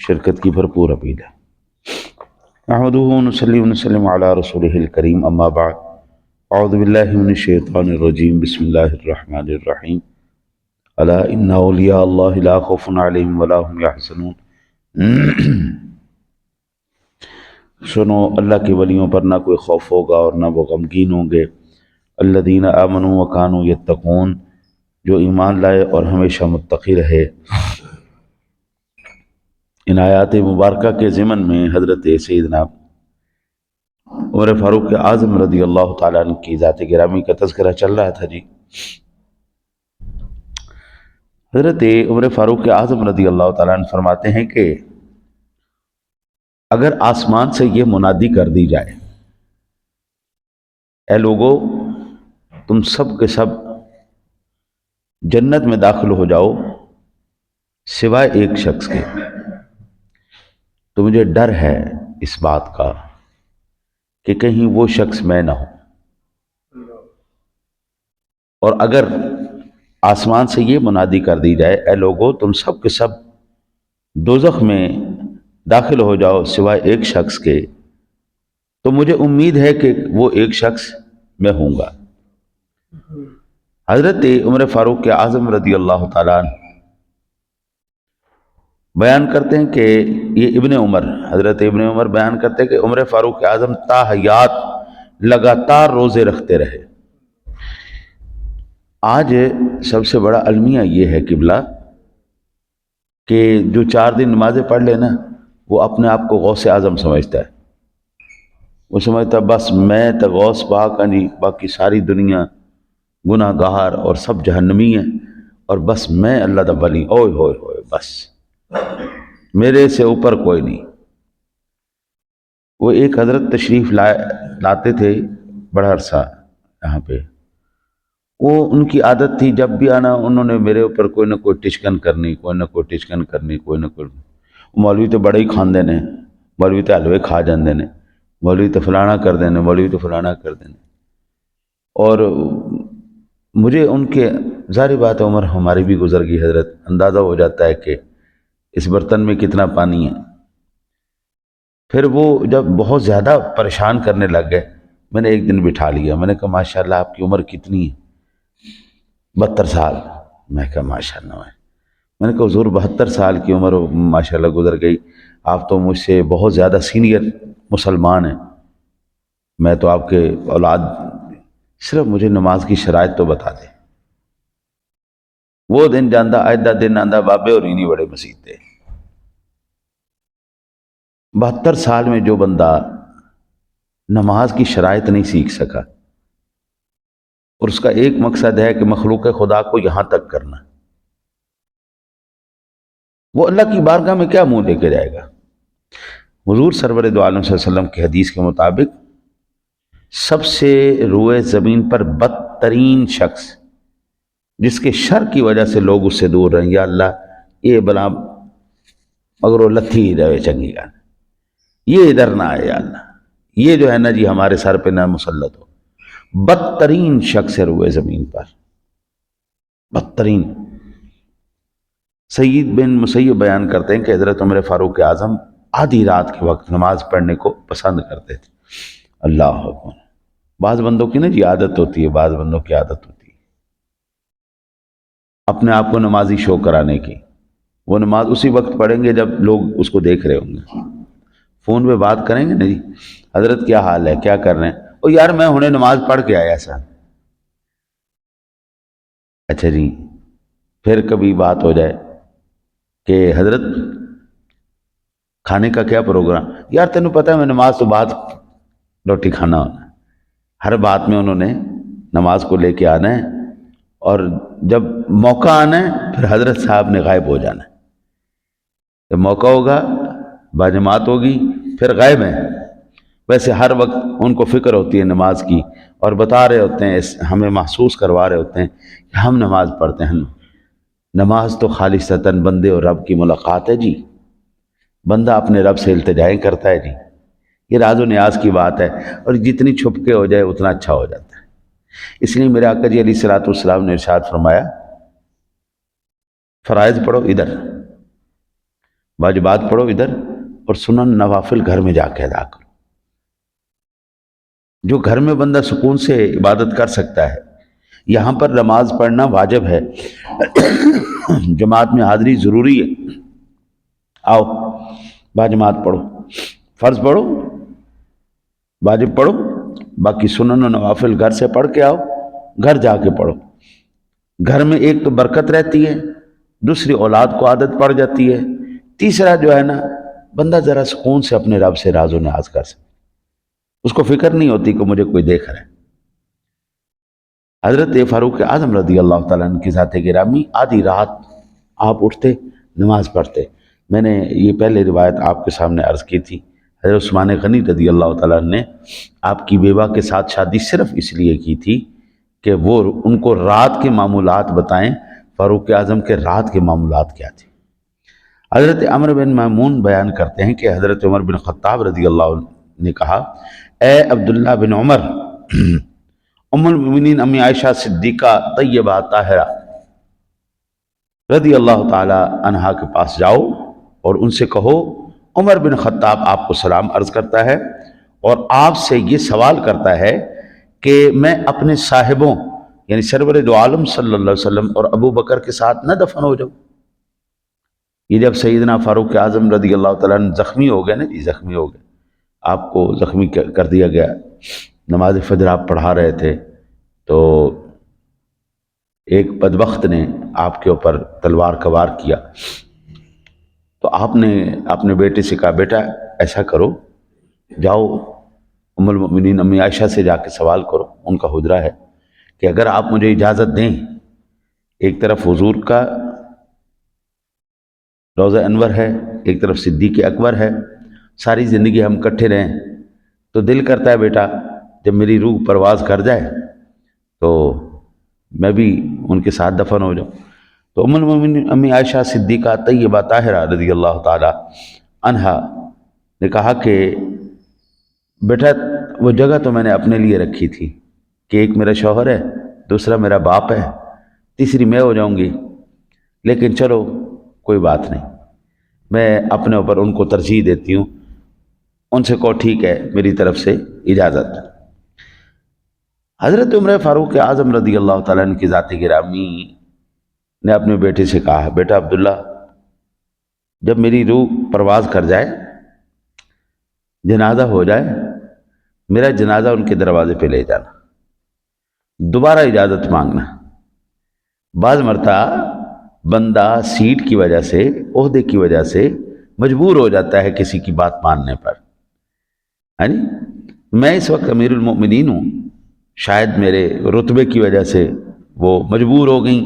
شرکت کی بھرپور اپیل ہے۔ نحمدہ ونصلی ونسلم علی رسولہ الکریم، اما بعد، اعوذ باللہ من الشیطان الرجیم، بسم اللہ الرحمن الرحیم۔ الا ان اولیاء اللہ لا خوف علیہم ولا هم یحزنون۔ سنو، اللہ کے ولیوں پر نہ کوئی خوف ہوگا اور نہ وہ غمگین ہوں گے۔ الذین آمنوا وکانوا یتقون، جو ایمان لائے اور ہمیشہ متقی رہے۔ ان آیات مبارکہ کے ضمن میں حضرت سیدنا عمر فاروق اعظم رضی اللہ تعالیٰ عنہ کی ذات گرامی کا تذکرہ چل رہا تھا جی۔ حضرت عمر فاروق اعظم رضی اللہ تعالیٰ عنہ فرماتے ہیں کہ اگر آسمان سے یہ منادی کر دی جائے، اے لوگو تم سب کے سب جنت میں داخل ہو جاؤ سوائے ایک شخص کے، تو مجھے ڈر ہے اس بات کا کہ کہیں وہ شخص میں نہ ہوں۔ اور اگر آسمان سے یہ منادی کر دی جائے، اے لوگو تم سب کے سب دوزخ میں داخل ہو جاؤ سوائے ایک شخص کے، تو مجھے امید ہے کہ وہ ایک شخص میں ہوں گا۔ حضرت عمر فاروق اعظم رضی اللہ تعالیٰ عنہ بیان کرتے ہیں کہ یہ ابن عمر، حضرت ابن عمر بیان کرتے ہیں کہ عمر فاروق اعظم تا حیات لگاتار روزے رکھتے رہے۔ آج سب سے بڑا المیہ یہ ہے قبلہ کہ جو 4 دن نمازیں پڑھ لینا، وہ اپنے آپ کو غوث اعظم سمجھتا ہے۔ وہ سمجھتا ہے بس میں تو غوث پاک ہاں جی، باقی ساری دنیا گناہ گار اور سب جہنمی ہیں، اور بس میں اللہ دا ولی، اوئے ہوئے ہوئے، بس میرے سے اوپر کوئی نہیں۔ وہ ایک حضرت تشریف لاتے تھے بڑا عرصہ یہاں پہ، وہ ان کی عادت تھی جب بھی آنا انہوں نے میرے اوپر کوئی نہ کوئی ٹچکن کرنی، کوئی نہ کوئی ٹچکن کرنی، کوئی نہ کوئی۔ مولوی تو بڑے ہی کھاندے نے، مولوی تو حلوے کھا جاندے نے، مولوی تو فلانا کر دینے، مولوی تو فلانا کر دینے۔ اور مجھے ان کے، ظاہر بات عمر ہماری بھی گزر گئی حضرت، اندازہ ہو جاتا ہے کہ اس برتن میں کتنا پانی ہے۔ پھر وہ جب بہت زیادہ پریشان کرنے لگ گئے، میں نے ایک دن بٹھا لیا، میں نے کہا ماشاءاللہ آپ کی عمر کتنی ہے؟ 72 سال۔ میں کہا ماشاءاللہ، میں نے کہا حضور 72 سال کی عمر ماشاءاللہ گزر گئی، آپ تو مجھ سے بہت زیادہ سینئر مسلمان ہیں، میں تو آپ کے اولاد، صرف مجھے نماز کی شرائط تو بتا دیں۔ وہ دن جاندہ آئندہ دن آندہ، بابے اور نہیں بڑے مسیح تھے۔ 72 سال میں جو بندہ نماز کی شرائط نہیں سیکھ سکا، اور اس کا ایک مقصد ہے کہ مخلوق خدا کو یہاں تک کرنا، وہ اللہ کی بارگاہ میں کیا منہ لے کے جائے گا؟ حضور سرور دو عالم صلی اللہ علیہ وسلم کی حدیث کے مطابق سب سے روئے زمین پر بدترین شخص جس کے شر کی وجہ سے لوگ اس سے دور رہیں، یا اللہ یہ بلا مگر وہ لتھی رہے چنگی گا، یہ ادھر نہ آئے، یا اللہ یہ جو ہے نا جی ہمارے سر پہ نہ مسلط ہو۔ بدترین شخص ہے روئے زمین پر، بدترین۔ سعید بن مسیب بیان کرتے ہیں کہ حضرت عمر فاروق اعظم آدھی رات کے وقت نماز پڑھنے کو پسند کرتے تھے۔ اللہ اکبر۔ بعض بندوں کی نا جی عادت ہوتی ہے، بعض بندوں کی عادت ہوتی ہے اپنے آپ کو نمازی شو کرانے کی۔ وہ نماز اسی وقت پڑھیں گے جب لوگ اس کو دیکھ رہے ہوں گے، فون پہ بات کریں گے نا جی، حضرت کیا حال ہے، کیا کر رہے ہیں؟ او یار میں ہنے نماز پڑھ کے آیا سا۔ اچھا جی، پھر کبھی بات ہو جائے کہ حضرت کھانے کا کیا پروگرام؟ یار تینوں پتہ ہے میں نماز تو بعد روٹی کھانا ہونا ہے۔ ہر بات میں انہوں نے نماز کو لے کے آنا ہے، اور جب موقع آنا ہے پھر حضرت صاحب نے غائب ہو جانا ہے۔ جب موقع ہوگا، باجماعت ہوگی، پھر غائب ہیں۔ ویسے ہر وقت ان کو فکر ہوتی ہے نماز کی، اور بتا رہے ہوتے ہیں، ہمیں محسوس کروا رہے ہوتے ہیں کہ ہم نماز پڑھتے ہیں۔ نماز تو خالصتاً بندے اور رب کی ملاقات ہے جی، بندہ اپنے رب سے التجائیں کرتا ہے جی، یہ راز و نیاز کی بات ہے، اور جتنی چھپ کے ہو جائے اتنا اچھا ہو جاتا ہے۔ اس لیے میرے آقا جی علیہ الصلوۃ والسلام نے ارشاد فرمایا فرائض پڑھو ادھر، واجبات پڑھو ادھر اور سنن نوافل گھر میں جا کے ادا کرو۔ جو گھر میں بندہ سکون سے عبادت کر سکتا ہے، یہاں پر نماز پڑھنا واجب ہے، جماعت میں حاضری ضروری ہے، آؤ باجماعت پڑھو، فرض پڑھو، واجب پڑھو، باقی سنن و نوافل گھر سے پڑھ کے آؤ، گھر جا کے پڑھو۔ گھر میں ایک تو برکت رہتی ہے، دوسری اولاد کو عادت پڑ جاتی ہے، تیسرا جو ہے نا بندہ ذرا سکون سے اپنے رب سے راز و نیاز کر سکتا، اس کو فکر نہیں ہوتی کہ مجھے کوئی دیکھ رہا ہے۔ حضرت فاروق اعظم رضی اللہ تعالیٰ عنہ کی ذات گرامی آدھی رات آپ اٹھتے نماز پڑھتے۔ میں نے یہ پہلے روایت آپ کے سامنے عرض کی تھی، حضرت عثمان غنی رضی اللہ تعالیٰ عنہ نے آپ کی بیوہ کے ساتھ شادی صرف اس لیے کی تھی کہ وہ ان کو رات کے معمولات بتائیں، فاروق اعظم کے رات کے معمولات کیا تھے۔ حضرت عمر بن میمون بیان کرتے ہیں کہ حضرت عمر بن خطاب رضی اللہ عنہ نے کہا، اے عبداللہ بن عمر، ام المؤمنین امی عائشہ صدیقہ طیبہ طاہرہ رضی اللہ تعالی عنہا کے پاس جاؤ اور ان سے کہو عمر بن خطاب آپ کو سلام عرض کرتا ہے اور آپ سے یہ سوال کرتا ہے کہ میں اپنے صاحبوں یعنی سرور دو عالم صلی اللہ علیہ وسلم اور ابو بکر کے ساتھ نہ دفن ہو جاؤں۔ یہ جب سیدنا فاروق اعظم رضی اللہ تعالیٰ عنہ زخمی ہو گئے نا جی، زخمی ہو گئے، آپ کو زخمی کر دیا گیا، نماز فجر آپ پڑھا رہے تھے تو ایک بدبخت نے آپ کے اوپر تلوار کا وار کیا، تو آپ نے اپنے بیٹے سے کہا بیٹا ایسا کرو، جاؤ ام المؤمنین امی عائشہ سے جا کے سوال کرو، ان کا حجرہ ہے، کہ اگر آپ مجھے اجازت دیں، ایک طرف حضور کا روضہ انور ہے، ایک طرف صدیق اکبر ہے، ساری زندگی ہم کٹھے رہیں، تو دل کرتا ہے بیٹا جب میری روح پرواز کر جائے تو میں بھی ان کے ساتھ دفن ہو جاؤں۔ تو ام المؤمنین امی عائشہ صدیقہ طیبہ طاہرہ رضی اللہ تعالی عنہا نے کہا کہ بیٹا وہ جگہ تو میں نے اپنے لیے رکھی تھی کہ ایک میرا شوہر ہے، دوسرا میرا باپ ہے، تیسری میں ہو جاؤں گی، لیکن چلو کوئی بات نہیں، میں اپنے اوپر ان کو ترجیح دیتی ہوں، ان سے کہو ٹھیک ہے میری طرف سے اجازت۔ حضرت عمر فاروق اعظم رضی اللہ تعالیٰ عنہ کی ذات گرامی نے اپنے بیٹے سے کہا بیٹا عبداللہ جب میری روح پرواز کر جائے، جنازہ ہو جائے، میرا جنازہ ان کے دروازے پہ لے جانا، دوبارہ اجازت مانگنا۔ بعض مرتبہ بندہ سیٹ کی وجہ سے، عہدے کی وجہ سے مجبور ہو جاتا ہے کسی کی بات ماننے پر، یعنی میں اس وقت امیر المؤمنین ہوں، شاید میرے رتبے کی وجہ سے وہ مجبور ہو گئیں،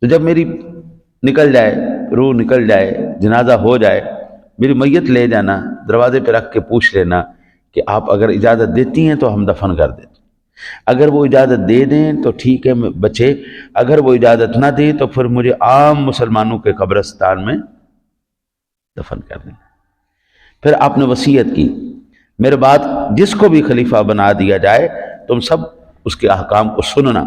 تو جب میری نکل جائے، روح نکل جائے، جنازہ ہو جائے، میری میت لے جانا، دروازے پہ رکھ کے پوچھ لینا کہ آپ اگر اجازت دیتی ہیں تو ہم دفن کر دیتے، اگر وہ اجازت دے دیں تو ٹھیک ہے بچے، اگر وہ اجازت نہ دے تو پھر مجھے عام مسلمانوں کے قبرستان میں دفن کر دیں۔ پھر آپ نے وصیت کی میرے بعد جس کو بھی خلیفہ بنا دیا جائے تم سب اس کے احکام کو سننا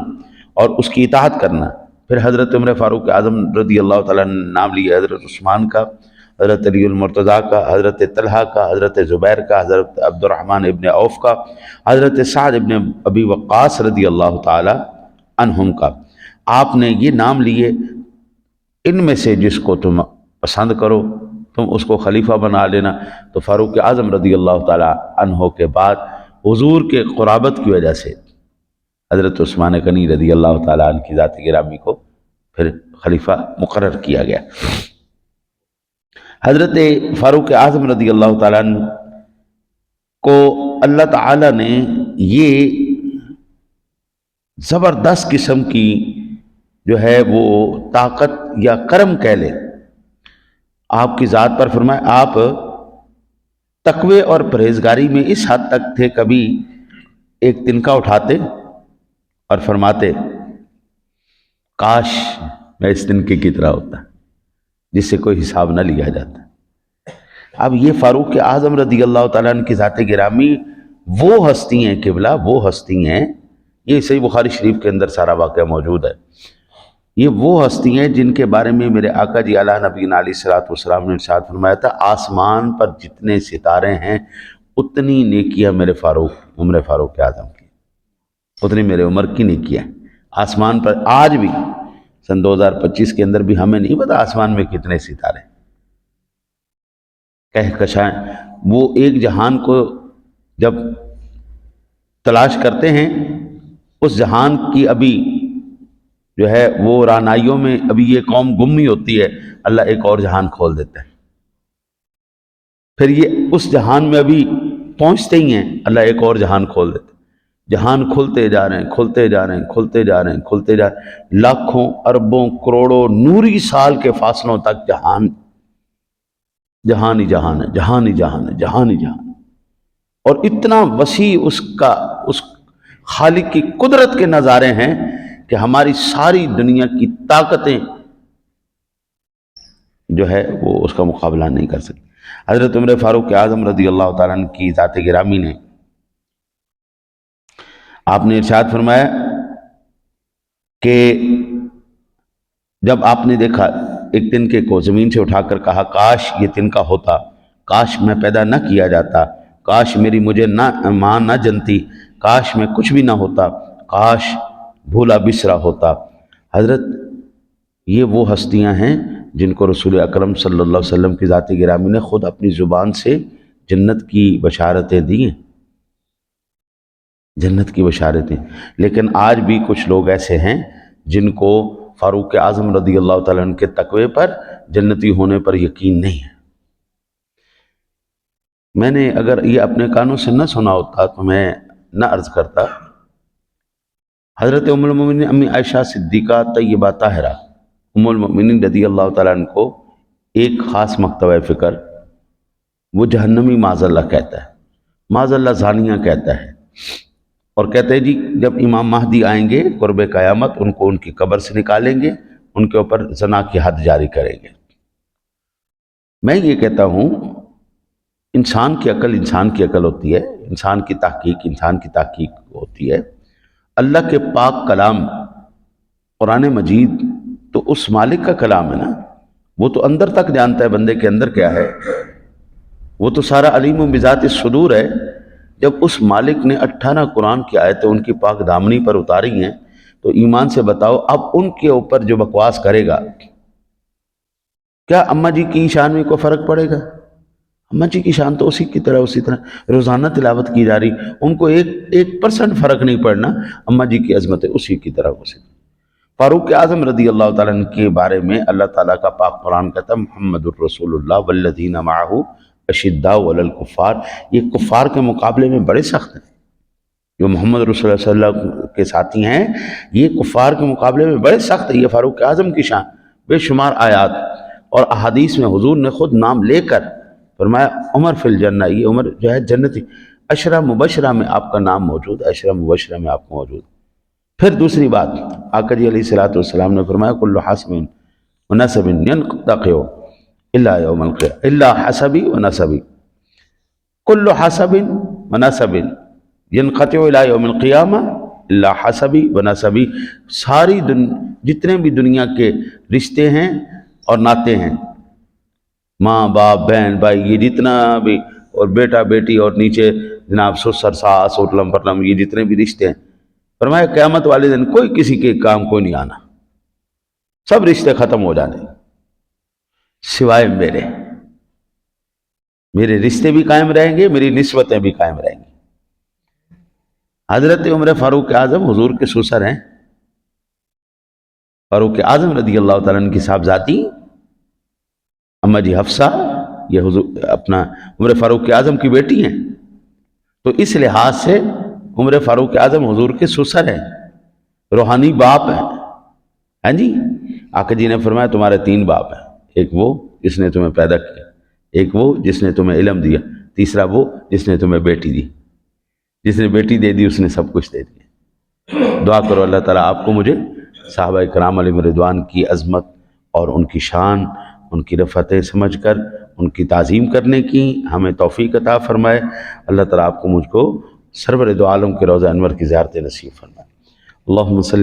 اور اس کی اطاعت کرنا۔ پھر حضرت عمر فاروق اعظم رضی اللہ تعالیٰ نے نام لیا، حضرت عثمان کا، حضرت علی المرتضیٰ کا، حضرت طلحہ کا، حضرت زبیر کا، حضرت عبد الرحمن ابن عوف کا، حضرت سعد ابن ابی وقاص رضی اللہ تعالیٰ عنہم کا۔ آپ نے یہ نام لیے، ان میں سے جس کو تم پسند کرو تم اس کو خلیفہ بنا لینا۔ تو فاروق اعظم رضی اللہ تعالیٰ عنہ کے بعد حضور کے قرابت کی وجہ سے حضرت عثمان غنی رضی اللہ تعالیٰ عنہ کی ذات گرامی کو پھر خلیفہ مقرر کیا گیا۔ حضرت فاروق اعظم رضی اللہ تعالیٰ عنہ کو اللہ تعالیٰ نے یہ زبردست قسم کی جو ہے وہ طاقت یا کرم کہہ لیں آپ کی ذات پر فرمایا، آپ تقوی اور پرہیزگاری میں اس حد تک تھے، کبھی ایک تنکا اٹھاتے اور فرماتے کاش میں اس تنکے کی طرح ہوتا جس سے کوئی حساب نہ لیا جاتا۔ اب یہ فاروق اعظم رضی اللہ تعالیٰ عنہ کی ذات گرامی وہ ہستی ہیں قبلہ، وہ ہستی ہیں، یہ صحیح بخاری شریف کے اندر سارا واقعہ موجود ہے یہ وہ ہستی ہیں جن کے بارے میں میرے آقا جی اعلیٰ نبی علیہ الصلوۃ والسلام نے ارشاد فرمایا تھا، آسمان پر جتنے ستارے ہیں اتنی نیکیاں میرے عمر فاروق اعظم کی، اتنی میرے عمر کی نیکیاں آسمان پر آج بھی سن 2025 کے اندر بھی ہمیں نہیں پتا آسمان میں کتنے ستارے کہکشائیں۔ وہ ایک جہان کو جب تلاش کرتے ہیں، اس جہان کی ابھی جو ہے وہ رانائیوں میں ابھی یہ قوم گم ہی ہوتی ہے، اللہ ایک اور جہان کھول دیتا ہے، پھر یہ اس جہان میں ابھی پہنچتے ہی ہیں، اللہ ایک اور جہان کھول دیتا ہے، جہان کھلتے جا رہے ہیں، کھلتے جا رہے ہیں، کھلتے جا رہے ہیں، کھلتے جا رہے ہیں، لاکھوں اربوں کروڑوں نوری سال کے فاصلوں تک جہان جہان ہی جہان ہے، جہان ہی جہان ہے، جہان ہی جہان ہے، اور اتنا وسیع اس خالق کی قدرت کے نظارے ہیں کہ ہماری ساری دنیا کی طاقتیں جو ہے وہ اس کا مقابلہ نہیں کر سکتی۔ حضرت عمر فاروق اعظم رضی اللہ تعالیٰ عنہ کی ذات گرامی نے، آپ نے ارشاد فرمایا کہ جب آپ نے دیکھا ایک تنکے کو زمین سے اٹھا کر کہا، کاش یہ تنکا ہوتا، کاش میں پیدا نہ کیا جاتا، کاش مجھے ماں نہ جنتی، کاش میں کچھ بھی نہ ہوتا، کاش بھولا بسرا ہوتا۔ حضرت یہ وہ ہستیاں ہیں جن کو رسول اکرم صلی اللہ علیہ وسلم کی ذات گرامی نے خود اپنی زبان سے جنت کی بشارتیں دی ہیں، جنت کی بشارتیں۔ لیکن آج بھی کچھ لوگ ایسے ہیں جن کو فاروق اعظم رضی اللہ تعالیٰ عنہ کے تقوی پر، جنتی ہونے پر یقین نہیں ہے۔ میں نے اگر یہ اپنے کانوں سے نہ سنا ہوتا تو میں نہ عرض کرتا۔ حضرت ام المؤمنین امی عائشہ صدیقہ طیبہ طاہرہ ام المؤمنین رضی اللہ تعالیٰ عنہ کو ایک خاص مکتبہ فکر وہ جہنمی معاذ اللہ کہتا ہے، معاذ اللہ زانیہ کہتا ہے، اور کہتے ہیں جی جب امام مہدی آئیں گے قرب قیامت، ان کو ان کی قبر سے نکالیں گے، ان کے اوپر زنا کی حد جاری کریں گے۔ میں یہ کہتا ہوں انسان کی عقل ہوتی ہے، انسان کی تحقیق ہوتی ہے۔ اللہ کے پاک کلام قرآن مجید تو اس مالک کا کلام ہے نا، وہ تو اندر تک جانتا ہے بندے کے اندر کیا ہے، وہ تو سارا علیم بذات الصدور ہے۔ جب اس مالک نے 18 قرآن کی آیتیں ان کی پاک دامنی پر اتاری ہیں تو ایمان سے بتاؤ اب ان کے اوپر جو بکواس کرے گا، کیا اماں جی کی شان میں کوئی فرق پڑے گا؟ اماں جی کی شان تو اسی طرح روزانہ تلاوت کی جا رہی، ان کو 1% فرق نہیں پڑنا، اماں جی کی عظمت اسی کی طرح اسی۔ فاروق اعظم رضی اللہ تعالیٰ عنہ کے بارے میں اللہ تعالیٰ کا پاک قرآن کہتا ہے محمد الرسول اللہ والذین معہ اشداء علی الکفار، یہ کفار کے مقابلے میں بڑے سخت ہیں۔ جو محمد رسول اللہ صلی اللہ علیہ وسلم کے ساتھی ہیں یہ کفار کے مقابلے میں بڑے سخت ہیں۔ یہ فاروق اعظم کی شان، بے شمار آیات اور احادیث میں حضور نے خود نام لے کر فرمایا عمر فی الجنہ، یہ عمر جو ہے جنتی، عشرہ مبشرہ میں آپ کا نام موجود ہے، عشرہ مبشرہ میں آپ کو موجود۔ پھر دوسری بات آقا جی علیہ الصلوۃ والسلام نے فرمایا کل حسب ونسب ينقطع الا یوم القیامہ الا حسبی ونسبی، کل حسب ونسب ينقطع الى یوم القیامہ الا حسبی ونسبی، ساری جتنے بھی دنیا کے رشتے ہیں اور ناطے ہیں، ماں باپ بہن بھائی، یہ جتنا بھی، اور بیٹا بیٹی، اور نیچے جناب سسر ساس اوٹلم پٹلم، یہ جتنے بھی رشتے ہیں، فرمایا قیامت والے دن کوئی کسی کے کام کو نہیں آنا، سب رشتے ختم ہو جانے سوائے میرے رشتے بھی قائم رہیں گے، میری نسبتیں بھی قائم رہیں گی۔ حضرت عمر فاروق اعظم حضور کے سسر ہیں، فاروق اعظم رضی اللہ تعالیٰ عنہ کی صاحبزادی اماں جی حفصہ یہ حضور اپنا عمر فاروق اعظم کی بیٹی ہیں، تو اس لحاظ سے عمر فاروق اعظم حضور کے سسر ہیں، روحانی باپ ہیں۔ ہاں جی، آقا جی نے فرمایا تمہارے 3 باپ ہیں، ایک وہ جس نے تمہیں پیدا کیا، ایک وہ جس نے تمہیں علم دیا، تیسرا وہ جس نے تمہیں بیٹی دی، جس نے بیٹی دے دی اس نے سب کچھ دے دیا۔ دعا کرو اللہ تعالیٰ آپ کو مجھے صحابہ کرام علیہم رضوان کی عظمت اور ان کی شان، ان کی رفتیں سمجھ کر ان کی تعظیم کرنے کی ہمیں توفیق عطا فرمائے۔ اللہ تعالیٰ آپ کو مجھ کو سرور دو عالم کے روضہ انور کی زیارت نصیب فرمائے۔ اللہم صلی